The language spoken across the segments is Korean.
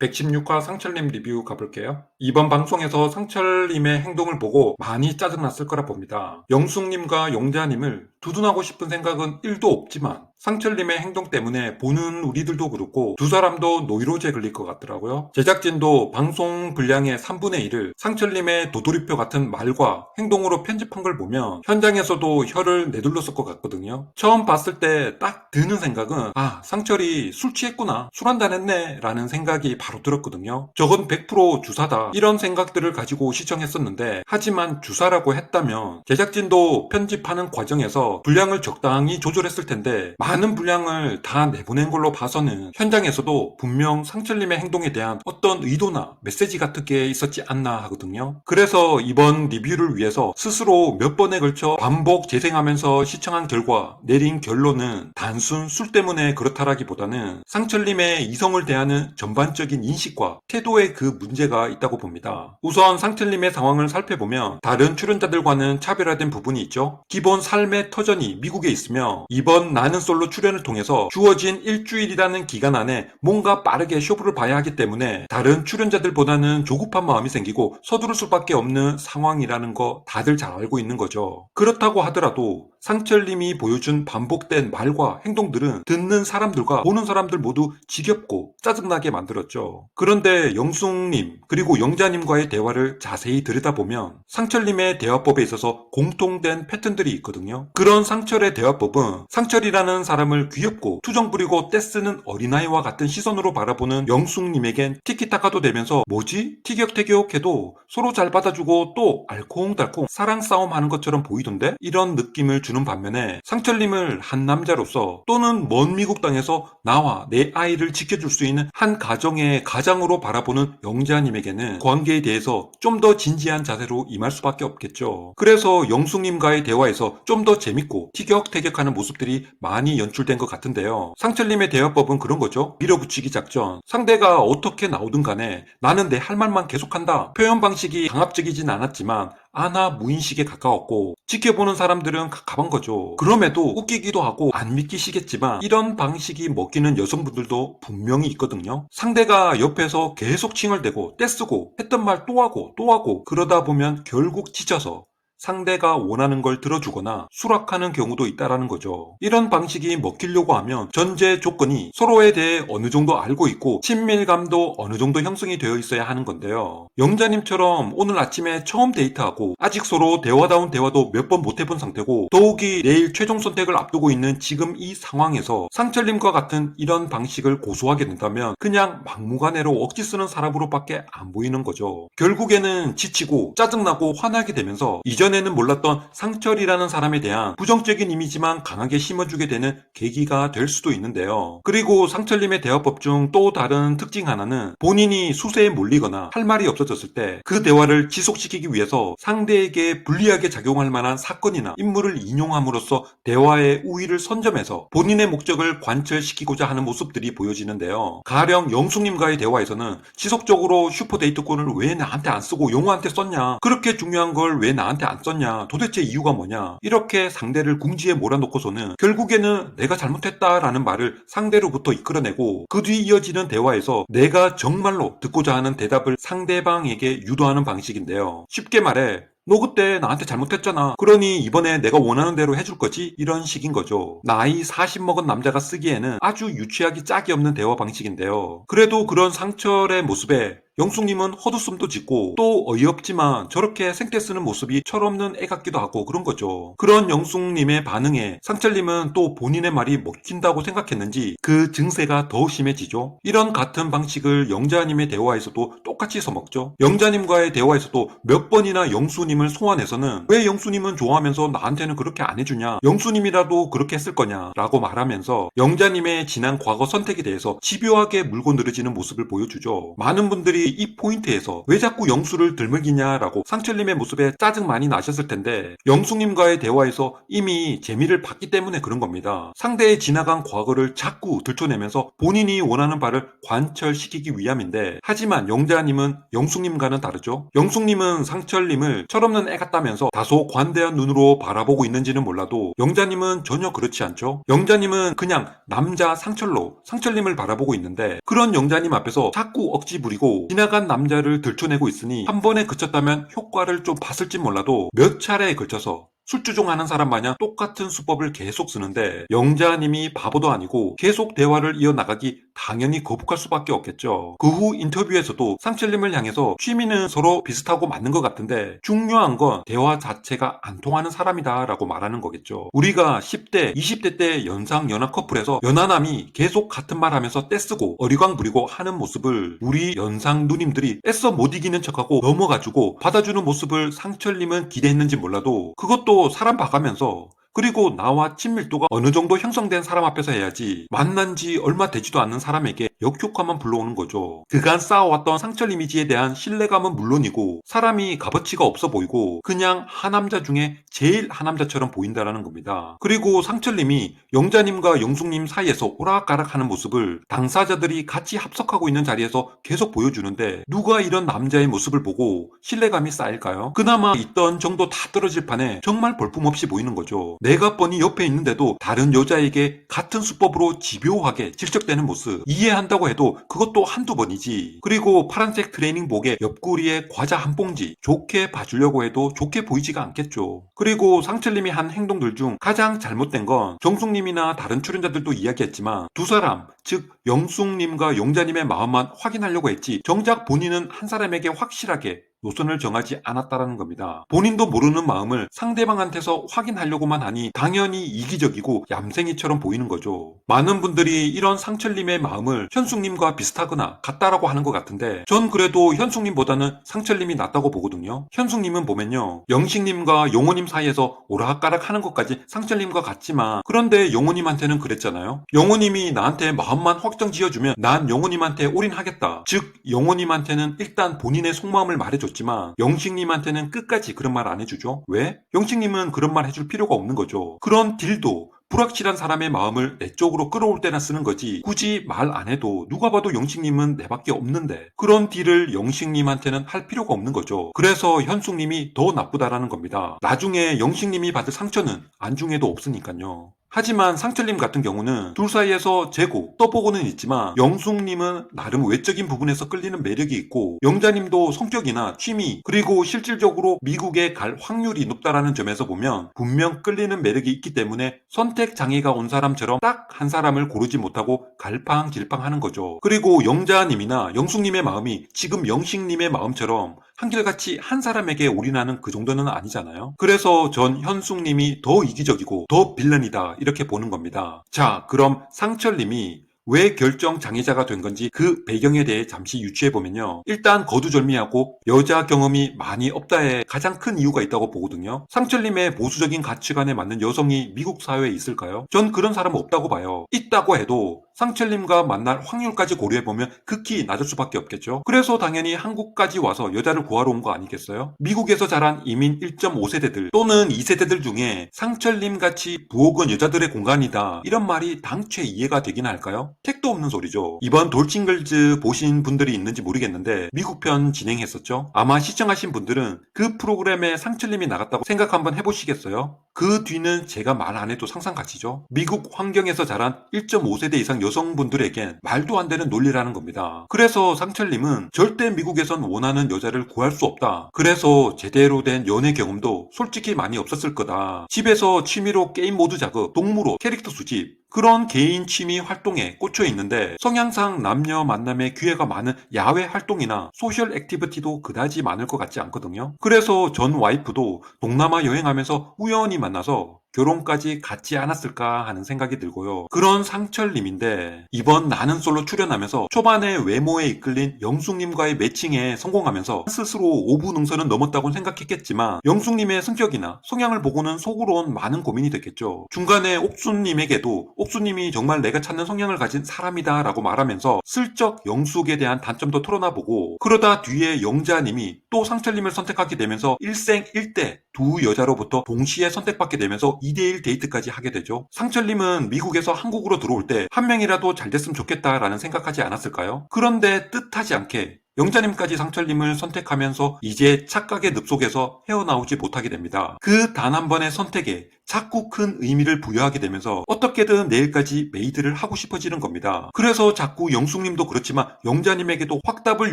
116화 상철님 리뷰 가볼게요. 이번 방송에서 상철님의 행동을 보고 많이 짜증났을 거라 봅니다. 영숙님과 용자님을 두둔하고 싶은 생각은 1도 없지만 상철님의 행동 때문에 보는 우리들도 그렇고 두 사람도 노이로제 걸릴 것 같더라고요. 제작진도 방송 분량의 3분의 1을 상철님의 도돌이표 같은 말과 행동으로 편집한 걸 보면 현장에서도 혀를 내둘렀을 것 같거든요. 처음 봤을 때 딱 드는 생각은 상철이 술 취했구나, 술 한잔 했네 라는 생각이 바로 들었거든요. 저건 100% 주사다, 이런 생각들을 가지고 시청했었는데, 하지만 주사라고 했다면 제작진도 편집하는 과정에서 분량을 적당히 조절했을 텐데 많은 분량을 다 내보낸 걸로 봐서는 현장에서도 분명 상철님의 행동에 대한 어떤 의도나 메시지 같은 게 있었지 않나 하거든요. 그래서 이번 리뷰를 위해서 스스로 몇 번에 걸쳐 반복 재생하면서 시청한 결과 내린 결론은 단순 술 때문에 그렇다라기보다는 상철님의 이성을 대하는 전반적인 인식과 태도에 그 문제가 있다고 봅니다. 우선 상철님의 상황을 살펴보면 다른 출연자들과는 차별화된 부분이 있죠. 기본 삶의 터전이 미국에 있으며 이번 나는 솔로 출연을 통해서 주어진 일주일이라는 기간 안에 뭔가 빠르게 쇼부를 봐야 하기 때문에 다른 출연자들보다는 조급한 마음이 생기고 서두를 수밖에 없는 상황이라는 거 다들 잘 알고 있는 거죠. 그렇다고 하더라도 상철님이 보여준 반복된 말과 행동들은 듣는 사람들과 보는 사람들 모두 지겹고 짜증나게 만들었죠. 그런데 영숙님 그리고 영자님과의 대화를 자세히 들여다보면 상철님의 대화법에 있어서 공통된 패턴들이 있거든요. 그런 상철의 대화법은 상철이라는 사람을 귀엽고 투정 부리고 떼쓰는 어린아이와 같은 시선으로 바라보는 영숙님에겐 티키타카도 되면서 뭐지? 티격태격해도 서로 잘 받아주고 또 알콩달콩 사랑 싸움 하는 것처럼 보이던데? 이런 느낌을 주는 반면에 상철님을 한 남자로서 또는 먼 미국 땅에서 나와 내 아이를 지켜줄 수 있는 한 가정의 가장으로 바라보는 영자님에게는 관계에 대해서 좀 더 진지한 자세로 임할 수밖에 없겠죠. 그래서 영숙님과의 대화에서 좀 더 재밌고 티격태격하는 모습들이 많이 연출된 것 같은데요. 상철님의 대화법은 그런 거죠. 밀어붙이기 작전. 상대가 어떻게 나오든 간에 나는 내 할 말만 계속한다. 표현 방식이 강압적이진 않았지만 아나무인식에 가까웠고 지켜보는 사람들은 갑갑한 거죠. 그럼에도 웃기기도 하고 안 믿기시겠지만 이런 방식이 먹히는 여성분들도 분명히 있거든요. 상대가 옆에서 계속 칭얼대고 떼쓰고 했던 말 또 하고 또 하고 그러다 보면 결국 지쳐서 상대가 원하는 걸 들어주거나 수락하는 경우도 있다라는 거죠. 이런 방식이 먹히려고 하면 전제 조건이 서로에 대해 어느 정도 알고 있고 친밀감도 어느 정도 형성이 되어 있어야 하는 건데요. 영자님처럼 오늘 아침에 처음 데이트하고 아직 서로 대화다운 대화도 몇 번 못 해본 상태고 더욱이 내일 최종 선택을 앞두고 있는 지금 이 상황에서 상철님과 같은 이런 방식을 고수하게 된다면 그냥 막무가내로 억지 쓰는 사람으로밖에 안 보이는 거죠. 결국에는 지치고 짜증나고 화나게 되면서 이전에는 몰랐던 상철이라는 사람에 대한 부정적인 이미지만 강하게 심어주게 되는 계기가 될 수도 있는데요. 그리고 상철님의 대화법 중 또 다른 특징 하나는 본인이 수세에 몰리거나 할 말이 없어졌을 때 그 대화를 지속시키기 위해서 상대에게 불리하게 작용할 만한 사건이나 인물을 인용함으로써 대화의 우위를 선점해서 본인의 목적을 관철시키고자 하는 모습들이 보여지는데요. 가령 영숙님과의 대화에서는 지속적으로 슈퍼데이트권을 왜 나한테 안 쓰고 용호한테 썼냐, 그렇게 중요한 걸 왜 나한테 안 썼냐, 도대체 이유가 뭐냐, 이렇게 상대를 궁지에 몰아놓고서는 결국에는 내가 잘못했다라는 말을 상대로부터 이끌어내고 그 뒤 이어지는 대화에서 내가 정말로 듣고자 하는 대답을 상대방에게 유도하는 방식인데요. 쉽게 말해 너 그때 나한테 잘못했잖아. 그러니 이번에 내가 원하는 대로 해줄 거지? 이런 식인 거죠. 나이 40 먹은 남자가 쓰기에는 아주 유치하기 짝이 없는 대화 방식인데요. 그래도 그런 상철의 모습에 영숙님은 헛웃음도 짓고 또 어이없지만 저렇게 생떼 쓰는 모습이 철없는 애 같기도 하고 그런 거죠. 그런 영숙님의 반응에 상철님은 또 본인의 말이 먹힌다고 생각했는지 그 증세가 더 심해지죠. 이런 같은 방식을 영자님의 대화에서도 똑같이 써먹죠. 영자님과의 대화에서도 몇 번이나 영수님을 소환해서는 왜 영수님은 좋아하면서 나한테는 그렇게 안 해주냐, 영수님이라도 그렇게 했을 거냐 라고 말하면서 영자님의 지난 과거 선택에 대해서 집요하게 물고 늘어지는 모습을 보여주죠. 많은 분들이 이 포인트에서 왜 자꾸 영수를 들먹이냐라고 상철님의 모습에 짜증 많이 나셨을 텐데, 영숙님과의 대화에서 이미 재미를 봤기 때문에 그런 겁니다. 상대의 지나간 과거를 자꾸 들춰내면서 본인이 원하는 바를 관철시키기 위함인데, 하지만 영자님은 영숙님과는 다르죠. 영숙님은 상철님을 철없는 애 같다면서 다소 관대한 눈으로 바라보고 있는지는 몰라도 영자님은 전혀 그렇지 않죠. 영자님은 그냥 남자 상철로 상철님을 바라보고 있는데, 그런 영자님 앞에서 자꾸 억지 부리고 지나간 남자를 들춰내고 있으니 한 번에 그쳤다면 효과를 좀 봤을지 몰라도 몇 차례에 걸쳐서 술주종하는 사람 마냥 똑같은 수법을 계속 쓰는데, 영자님이 바보도 아니고 계속 대화를 이어나가기 당연히 거북할 수밖에 없겠죠. 그 후 인터뷰에서도 상철님을 향해서 취미는 서로 비슷하고 맞는 것 같은데 중요한 건 대화 자체가 안 통하는 사람이다 라고 말하는 거겠죠. 우리가 10대, 20대 때 연상 연하 커플에서 연하남이 계속 같은 말 하면서 떼쓰고 어리광 부리고 하는 모습을 우리 연상 누님들이 애써 못 이기는 척하고 넘어가지고 받아주는 모습을 상철님은 기대했는지 몰라도, 그것도 사람 봐가면서, 그리고 나와 친밀도가 어느 정도 형성된 사람 앞에서 해야지 만난 지 얼마 되지도 않는 사람에게 역효과만 불러오는 거죠. 그간 쌓아왔던 상철 이미지에 대한 신뢰감은 물론이고 사람이 값어치가 없어 보이고 그냥 하남자 중에 제일 하남자처럼 보인다라는 겁니다. 그리고 상철님이 영자님과 영숙님 사이에서 오락가락하는 모습을 당사자들이 같이 합석하고 있는 자리에서 계속 보여주는데, 누가 이런 남자의 모습을 보고 신뢰감이 쌓일까요? 그나마 있던 정도 다 떨어질 판에 정말 볼품없이 보이는 거죠. 내가 뻔히 옆에 있는데도 다른 여자에게 같은 수법으로 집요하게 질척대는 모습, 이해한다고 해도 그것도 한두 번이지. 그리고 파란색 트레이닝복에 옆구리에 과자 한 봉지, 좋게 봐주려고 해도 좋게 보이지가 않겠죠. 그리고 상철님이 한 행동들 중 가장 잘못된 건, 정숙님이나 다른 출연자들도 이야기했지만 두 사람, 즉 영숙님과 용자님의 마음만 확인하려고 했지 정작 본인은 한 사람에게 확실하게 노선을 정하지 않았다라는 겁니다. 본인도 모르는 마음을 상대방한테서 확인하려고만 하니 당연히 이기적이고 얌생이처럼 보이는 거죠. 많은 분들이 이런 상철님의 마음을 현숙님과 비슷하거나 같다라고 하는 것 같은데, 전 그래도 현숙님보다는 상철님이 낫다고 보거든요. 현숙님은 보면요, 영식님과 용호님 사이에서 오락가락 하는 것까지 상철님과 같지만, 그런데 용호님한테는 그랬잖아요. 용호님이 나한테 마음만 확정 지어주면 난 용호님한테 올인하겠다. 즉 용호님한테는 일단 본인의 속마음을 말해줬 지만 영식님한테는 끝까지 그런 말 안 해주죠. 왜? 영식님은 그런 말 해줄 필요가 없는 거죠. 그런 딜도 불확실한 사람의 마음을 내 쪽으로 끌어올 때나 쓰는 거지, 굳이 말 안 해도 누가 봐도 영식님은 내밖에 없는데 그런 딜을 영식님한테는 할 필요가 없는 거죠. 그래서 현숙님이 더 나쁘다라는 겁니다. 나중에 영식님이 받을 상처는 안중에도 없으니까요. 하지만 상철님 같은 경우는 둘 사이에서 재고 떠보고는 있지만 영숙님은 나름 외적인 부분에서 끌리는 매력이 있고, 영자님도 성격이나 취미 그리고 실질적으로 미국에 갈 확률이 높다라는 점에서 보면 분명 끌리는 매력이 있기 때문에 선택 장애가 온 사람처럼 딱 한 사람을 고르지 못하고 갈팡질팡하는 거죠. 그리고 영자님이나 영숙님의 마음이 지금 영식님의 마음처럼 한결같이 한 사람에게 올인하는 그 정도는 아니잖아요. 그래서 전 현숙님이 더 이기적이고 더 빌런이다 이렇게 보는 겁니다. 자, 그럼 상철님이 왜 결정장애자가 된 건지 그 배경에 대해 잠시 유추해보면요, 일단 거두절미하고 여자 경험이 많이 없다에 가장 큰 이유가 있다고 보거든요. 상철님의 보수적인 가치관에 맞는 여성이 미국 사회에 있을까요? 전 그런 사람 없다고 봐요. 있다고 해도 상철님과 만날 확률까지 고려해보면 극히 낮을 수밖에 없겠죠. 그래서 당연히 한국까지 와서 여자를 구하러 온 거 아니겠어요? 미국에서 자란 이민 1.5세대들 또는 2세대들 중에 상철님같이 부엌은 여자들의 공간이다 이런 말이 당최 이해가 되긴 할까요? 택도 없는 소리죠. 이번 돌싱글즈 보신 분들이 있는지 모르겠는데 미국 편 진행했었죠. 아마 시청하신 분들은 그 프로그램에 상철님이 나갔다고 생각 한번 해보시겠어요? 그 뒤는 제가 말 안 해도 상상 가시죠. 미국 환경에서 자란 1.5세대 이상 여성분들에겐 말도 안 되는 논리라는 겁니다. 그래서 상철님은 절대 미국에선 원하는 여자를 구할 수 없다. 그래서 제대로 된 연애 경험도 솔직히 많이 없었을 거다. 집에서 취미로 게임 모드 작업, 동물원, 캐릭터 수집 그런 개인 취미 활동에 꽂혀 있는데 성향상 남녀 만남의 기회가 많은 야외 활동이나 소셜 액티비티도 그다지 많을 것 같지 않거든요. 그래서 전 와이프도 동남아 여행하면서 우연히 만나서 결혼까지 갖지 않았을까 하는 생각이 들고요. 그런 상철님인데 이번 나는 솔로 출연하면서 초반에 외모에 이끌린 영숙님과의 매칭에 성공하면서 스스로 오분응선은 넘었다고 생각했겠지만 영숙님의 성격이나 성향을 보고는 속으론 많은 고민이 됐겠죠. 중간에 옥수님에게도 옥수님이 정말 내가 찾는 성향을 가진 사람이다 라고 말하면서 슬쩍 영숙에 대한 단점도 털어놔보고, 그러다 뒤에 영자님이 또 상철님을 선택하게 되면서 일생일대 두 여자로부터 동시에 선택받게 되면서 2대1 데이트까지 하게 되죠. 상철님은 미국에서 한국으로 들어올 때 한 명이라도 잘 됐으면 좋겠다라는 생각하지 않았을까요? 그런데 뜻하지 않게 영자님까지 상철님을 선택하면서 이제 착각의 늪속에서 헤어나오지 못하게 됩니다. 그 단 한 번의 선택에 자꾸 큰 의미를 부여하게 되면서 어떻게든 내일까지 메이드를 하고 싶어지는 겁니다. 그래서 자꾸 영숙님도 그렇지만 영자님에게도 확답을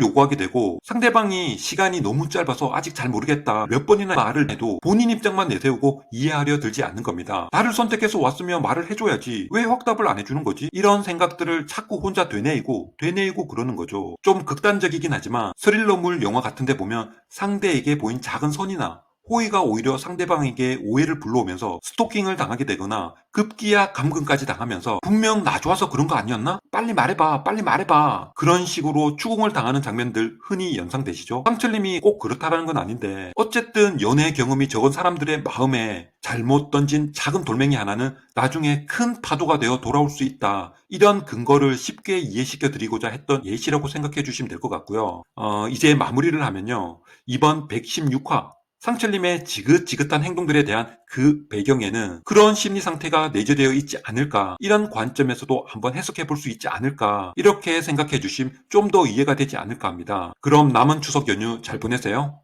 요구하게 되고, 상대방이 시간이 너무 짧아서 아직 잘 모르겠다 몇 번이나 말을 해도 본인 입장만 내세우고 이해하려 들지 않는 겁니다. 나를 선택해서 왔으면 말을 해줘야지 왜 확답을 안 해주는 거지? 이런 생각들을 자꾸 혼자 되뇌이고 그러는 거죠. 좀 극단적이긴 하지만 스릴러물 영화 같은데 보면 상대에게 보인 작은 선이나 호의가 오히려 상대방에게 오해를 불러오면서 스토킹을 당하게 되거나 급기야 감금까지 당하면서 분명 나 좋아서 그런 거 아니었나? 빨리 말해봐 빨리 말해봐 그런 식으로 추궁을 당하는 장면들 흔히 연상되시죠? 상철님이 꼭 그렇다라는 건 아닌데 어쨌든 연애 경험이 적은 사람들의 마음에 잘못 던진 작은 돌멩이 하나는 나중에 큰 파도가 되어 돌아올 수 있다, 이런 근거를 쉽게 이해시켜 드리고자 했던 예시라고 생각해 주시면 될 것 같고요. 이제 마무리를 하면요, 이번 116화 상철님의 지긋지긋한 행동들에 대한 그 배경에는 그런 심리 상태가 내재되어 있지 않을까, 이런 관점에서도 한번 해석해 볼 수 있지 않을까, 이렇게 생각해 주시면 좀 더 이해가 되지 않을까 합니다. 그럼 남은 추석 연휴 잘 보내세요.